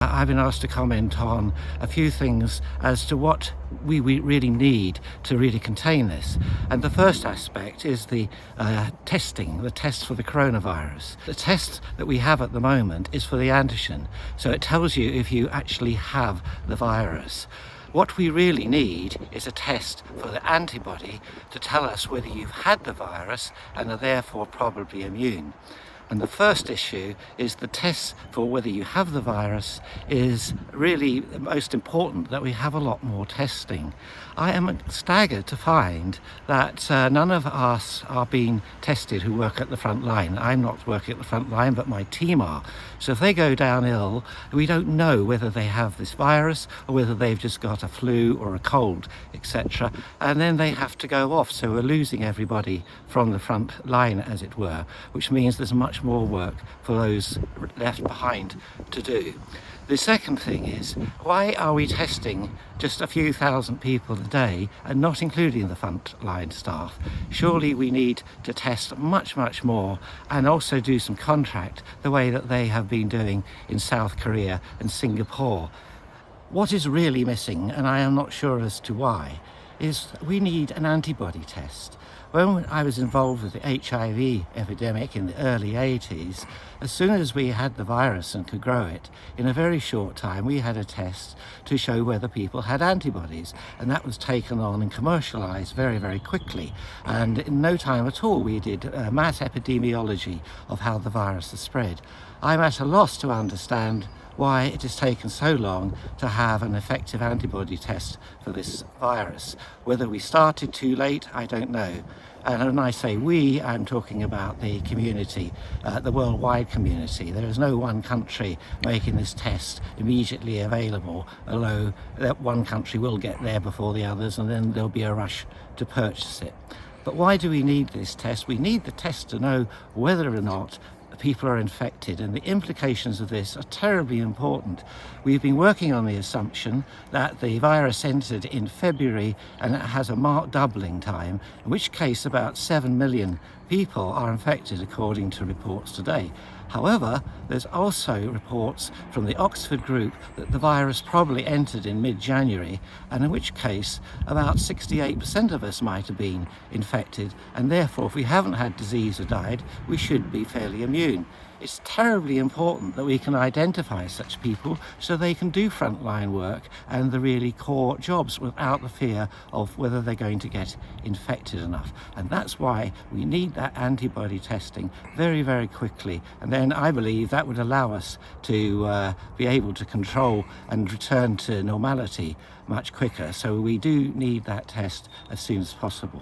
I've been asked to comment on a few things as to what we really need to really contain this. And the first aspect is the testing, the test for the coronavirus. The test that we have at the moment is for the antigen, so it tells you if you actually have the virus. What we really need is a test for the antibody to tell us whether you've had the virus and are therefore probably immune. And the first issue is the test for whether you have the virus is really the most important, that we have a lot more testing. I am staggered to find that none of us are being tested who work at the front line. I'm not working at the front line, but my team are. So if they go down ill, we don't know whether they have this virus or whether they've just got a flu or a cold, etc. And then they have to go off. So we're losing everybody from the front line, as it were, which means there's much more work for those left behind to do. The second thing is, why are we testing just a few thousand people a day and not including the frontline staff? Surely we need to test much more and also do some contract the way that they have been doing in South Korea and Singapore. What is really missing, and I am not sure as to why, is we need an antibody test. When I was involved with the HIV epidemic in the early 80s, as soon as we had the virus and could grow it, in a very short time we had a test to show whether people had antibodies, and that was taken on and commercialized very quickly. And in no time at all we did mass epidemiology of how the virus has spread. I'm at a loss to understand why it has taken so long to have an effective antibody test for this virus. Whether we started too late, I don't know. And when I say we, I'm talking about the community, the worldwide community. There is no one country making this test immediately available, although that one country will get there before the others, and then there'll be a rush to purchase it. But why do we need this test? We need the test to know whether or not people are infected, and the implications of this are terribly important. We've been working on the assumption that the virus entered in February and it has a marked doubling time, in which case about 7 million people are infected according to reports today. However, there's also reports from the Oxford group that the virus probably entered in mid-January, and in which case about 68% of us might have been infected, and therefore if we haven't had disease or died, we should be fairly immune. It's terribly important that we can identify such people so they can do frontline work and the really core jobs without the fear of whether they're going to get infected enough. And that's why we need that antibody testing very quickly. And then I believe that would allow us to be able to control and return to normality much quicker. So we do need that test as soon as possible.